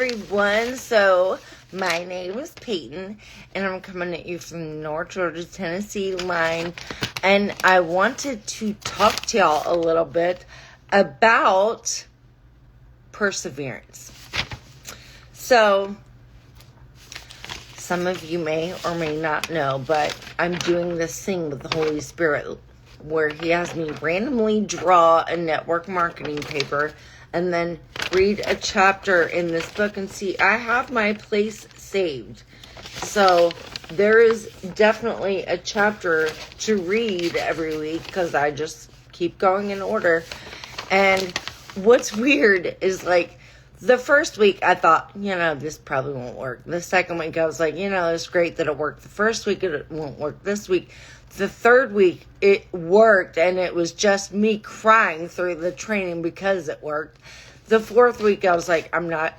everyone. So, my name is Peyton, and I'm coming at you from the North Georgia, Tennessee line. And I wanted to talk to y'all a little bit about perseverance. So, some of you may or may not know, but I'm doing this thing with the Holy Spirit where He has me randomly draw a network marketing paper and then read a chapter in this book. And see, I have my place saved. So there is definitely a chapter to read every week because I just keep going in order. And what's weird is, like, the first week I thought, this probably won't work. The second week I was like, it's great that it worked. The first week it won't work. This week, the third week it worked, and it was just me crying through the training because it worked. The fourth week I was like, I'm not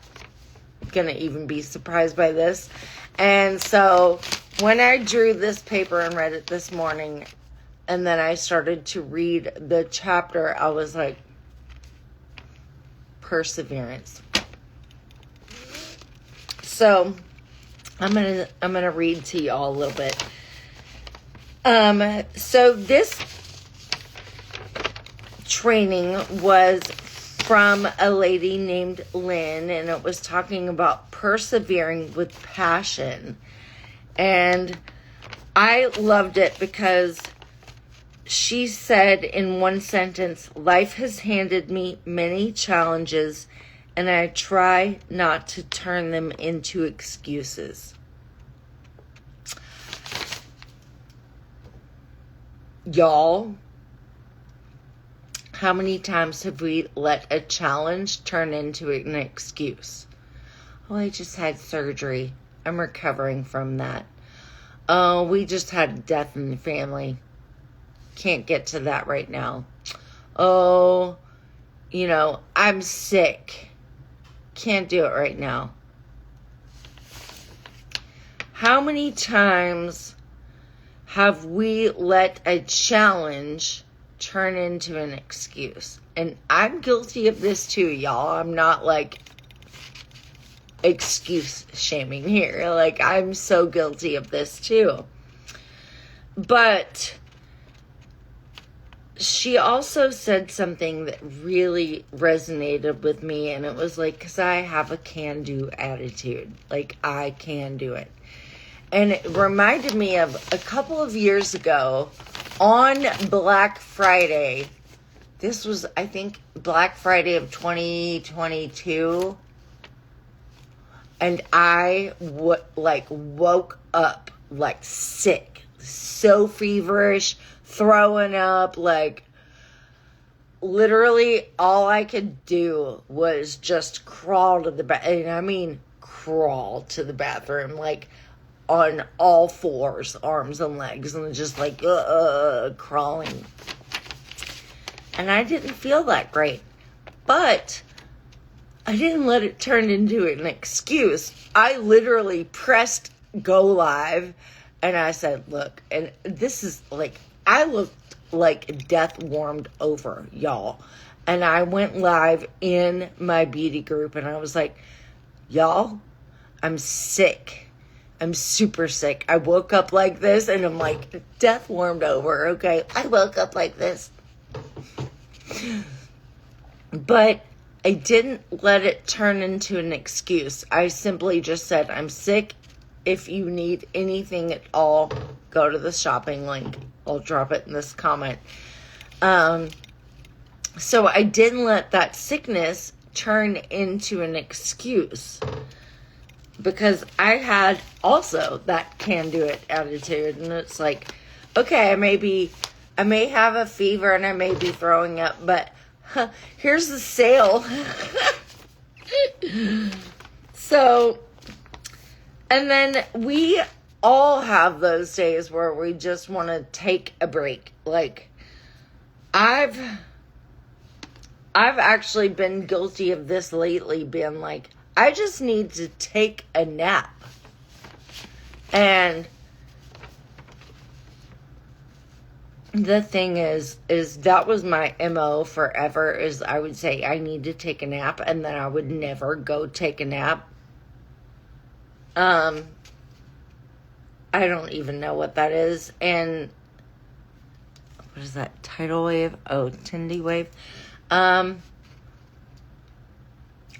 going to even be surprised by this. And so when I drew this paper and read it this morning, and then I started to read the chapter, I was like, perseverance. So I'm gonna read to y'all a little bit. So this training was from a lady named Lynn, and it was talking about persevering with passion. And I loved it because she said in one sentence, "Life has handed me many challenges, and I try not to turn them into excuses." Y'all, how many times have we let a challenge turn into an excuse? Oh, I just had surgery. I'm recovering from that. Oh, we just had a death in the family. Can't get to that right now. Oh, I'm sick. Can't do it right now. How many times have we let a challenge turn into an excuse? And I'm guilty of this too, y'all. I'm not like excuse shaming here. Like, I'm so guilty of this too. But she also said something that really resonated with me, and it was like, because I have a can-do attitude. Like, I can do it. And it reminded me of a couple of years ago on Black Friday. This was, I think, Black Friday of 2022. And I woke up like sick, so feverish, throwing up, like literally all I could do was just crawl to the bathroom. And I mean crawl to the bathroom, like on all fours, arms and legs, and just like crawling. And I didn't feel that great, but I didn't let it turn into an excuse. I literally pressed go live, and I said, look, and this is like, I looked like death warmed over, y'all. And I went live in my beauty group, and I was like, y'all, I'm sick. I'm super sick. I woke up like this, and I'm like, death warmed over, okay? I woke up like this. But I didn't let it turn into an excuse. I simply just said, I'm sick. If you need anything at all, go to the shopping link. I'll drop it in this comment. So I didn't let that sickness turn into an excuse, because I had also that can-do-it attitude. And it's like, okay, I may have a fever and I may be throwing up, but here's the sale. So, and then we all have those days where we just want to take a break. Like, I've actually been guilty of this lately, being like, I just need to take a nap. And the thing is that was my MO forever, is I would say I need to take a nap, and then I would never go take a nap. I don't even know what that is. And what is that? Tidal wave? Oh, Tindy wave. I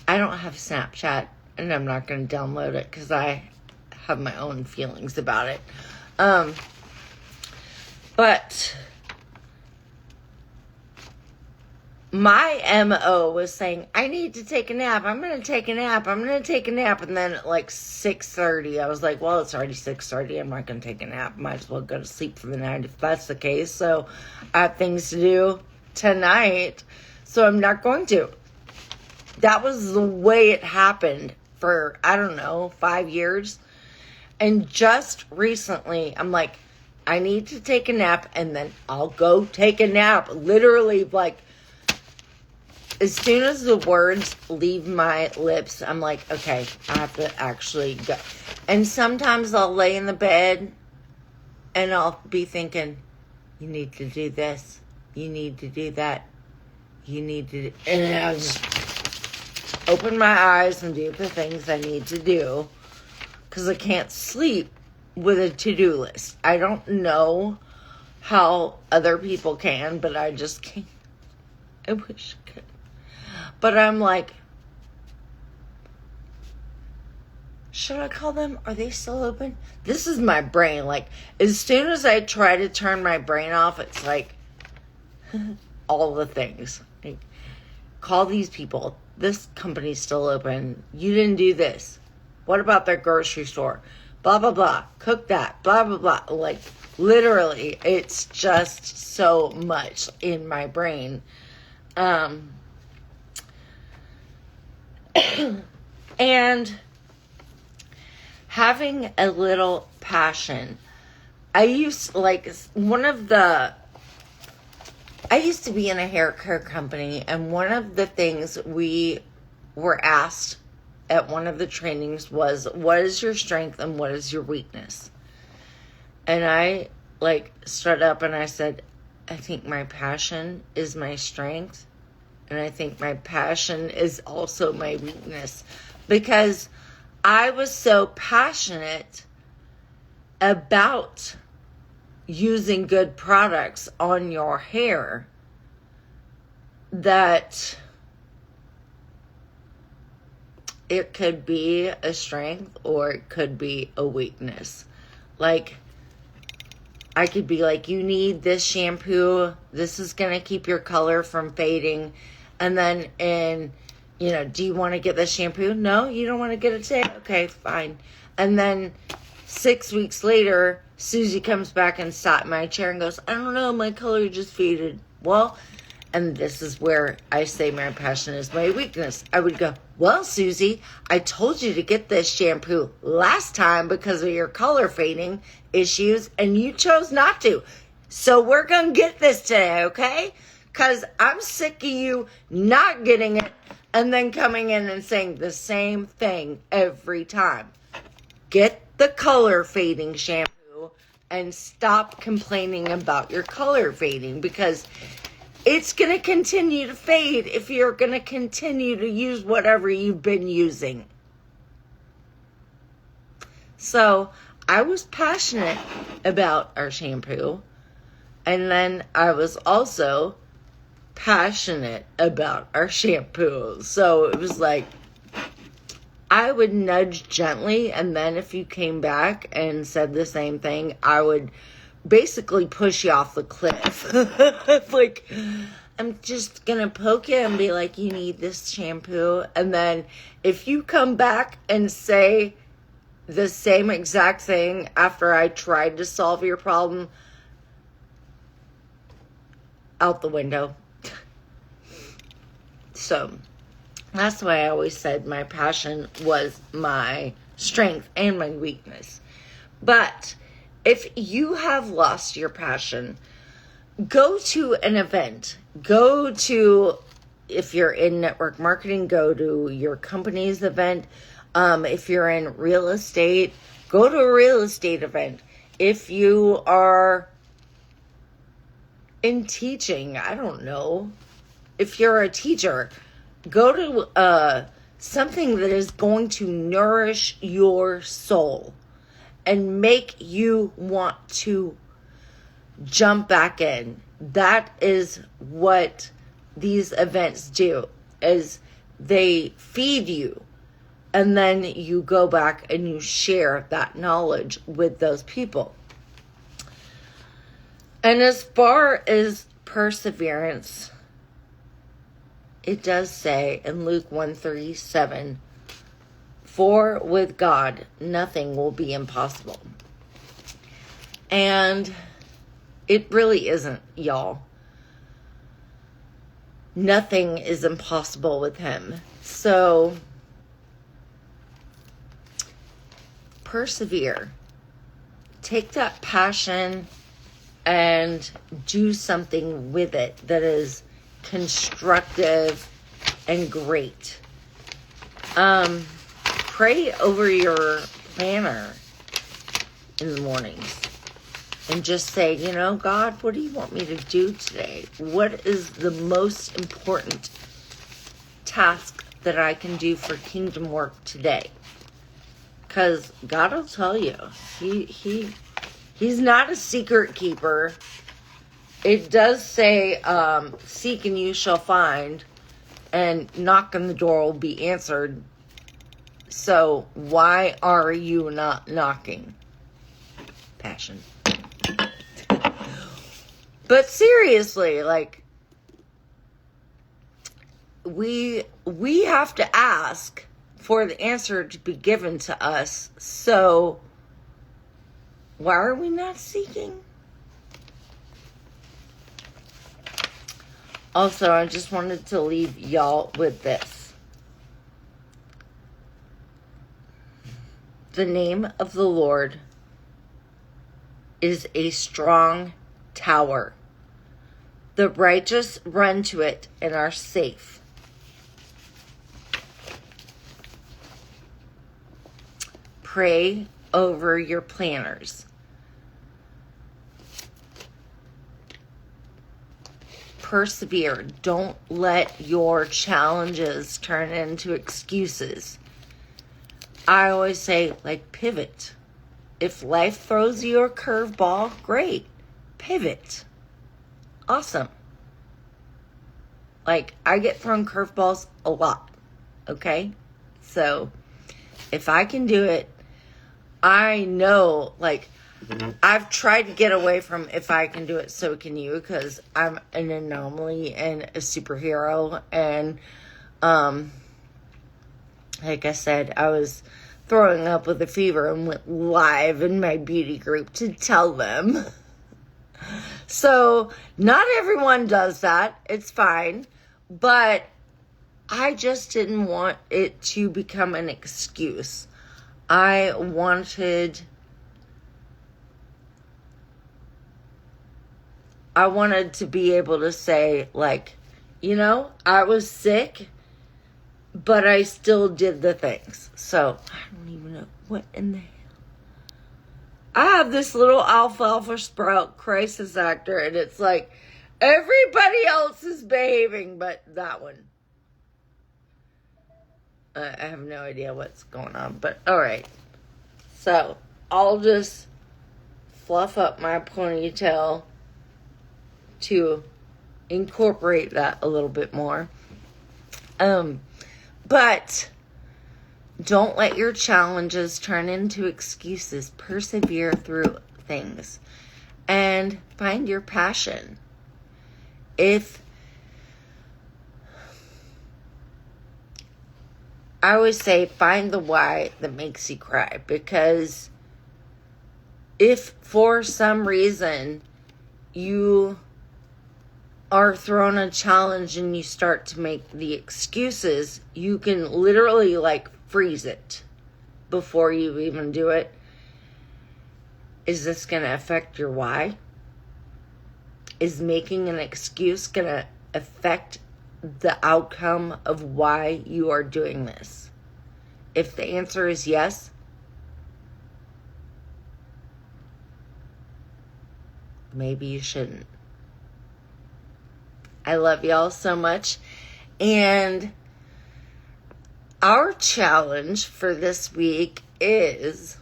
don't have Snapchat, and I'm not going to download it because I have my own feelings about it. But my MO was saying, I need to take a nap. I'm going to take a nap. I'm going to take a nap. And then at like 6:30, I was like, well, it's already 6:30. I'm not going to take a nap. Might as well go to sleep for the night if that's the case. So I have things to do tonight, so I'm not going to. That was the way it happened for, I don't know, 5 years. And just recently, I'm like, I need to take a nap, and then I'll go take a nap. Literally, like, as soon as the words leave my lips, I'm like, okay, I have to actually go. And sometimes I'll lay in the bed, and I'll be thinking, you need to do this. You need to do that. You need to... And I'll just open my eyes and do the things I need to do, because I can't sleep with a to-do list. I don't know how other people can, but I just can't. I wish I could. But I'm like, should I call them? Are they still open? This is my brain. Like, as soon as I try to turn my brain off, it's like all the things. Like, call these people. This company's still open. You didn't do this. What about their grocery store? Blah, blah, blah. Cook that. Blah, blah, blah. Like, literally, it's just so much in my brain. And having a little passion. I used to be in a hair care company, and one of the things we were asked at one of the trainings was, what is your strength and what is your weakness? And I stood up and I said, I think my passion is my strength, and I think my passion is also my weakness, because I was so passionate about using good products on your hair that it could be a strength or it could be a weakness. Like, I could be like, you need this shampoo. This is going to keep your color from fading. And then do you want to get this shampoo? No, you don't want to get it today? Okay, fine. And then 6 weeks later, Susie comes back and sat in my chair and goes, I don't know, my color just faded. Well, and this is where I say my passion is my weakness. I would go, well, Susie, I told you to get this shampoo last time because of your color fading issues, and you chose not to. So we're going to get this today, okay? Because I'm sick of you not getting it and then coming in and saying the same thing every time. Get the color fading shampoo and stop complaining about your color fading, because it's going to continue to fade if you're going to continue to use whatever you've been using. So I was passionate about our shampoo, and then I was also passionate about our shampoo. So it was like, I would nudge gently, and then if you came back and said the same thing, I would basically push you off the cliff. Like, I'm just gonna poke you and be like, you need this shampoo. And then if you come back and say the same exact thing after I tried to solve your problem, out the window. So that's why I always said my passion was my strength and my weakness. But if you have lost your passion, go to an event. Go to, if you're in network marketing, go to your company's event. If you're in real estate, go to a real estate event. If you are in teaching, I don't know. If you're a teacher, go to something that is going to nourish your soul and make you want to jump back in. That is what these events do, is they feed you, and then you go back and you share that knowledge with those people. And as far as perseverance, it does say in Luke 1:37, for with God, nothing will be impossible. And it really isn't, y'all. Nothing is impossible with him. So, persevere. Take that passion and do something with it that is constructive and great. Pray over your planner in the mornings and just say, God, what do you want me to do today? What is the most important task that I can do for kingdom work today? Because God will tell you. He's not a secret keeper. It does say, seek and you shall find, and knock and the door will be answered. So why are you not knocking? Passion. But seriously, we have to ask for the answer to be given to us. So why are we not seeking? Also, I just wanted to leave y'all with this. The name of the Lord is a strong tower. The righteous run to it and are safe. Pray over your planners. Persevere. Don't let your challenges turn into excuses. I always say, pivot. If life throws you a curveball, great. Pivot. Awesome. I get thrown curveballs a lot. Okay? So, if I can do it, I know, I've tried to get away from if I can do it, so can you, because I'm an anomaly and a superhero. And, like I said, I was throwing up with a fever and went live in my beauty group to tell them. So, not everyone does that. It's fine. But I just didn't want it to become an excuse. I wanted to be able to say, I was sick, but I still did the things. So, I don't even know what in the hell. I have this little alfalfa sprout crisis actor, and it's everybody else is behaving, but that one. I have no idea what's going on, but alright. So, I'll just fluff up my ponytail to incorporate that a little bit more. But don't let your challenges turn into excuses. Persevere through things and find your passion. I always say, find the why that makes you cry, because if for some reason you are thrown a challenge and you start to make the excuses, you can literally freeze it before you even do it. Is this going to affect your why? Is making an excuse going to affect the outcome of why you are doing this? If the answer is yes, maybe you shouldn't. I love y'all so much. And our challenge for this week is,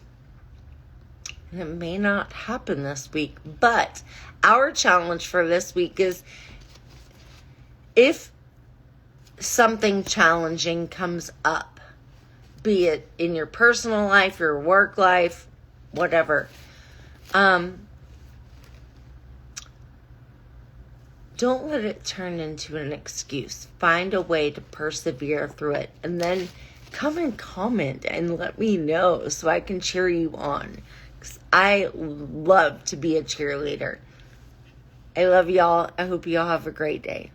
and it may not happen this week, but our challenge for this week is, if something challenging comes up, be it in your personal life, your work life, whatever, don't let it turn into an excuse. Find a way to persevere through it. And then come and comment and let me know so I can cheer you on. 'Cause I love to be a cheerleader. I love y'all. I hope y'all have a great day.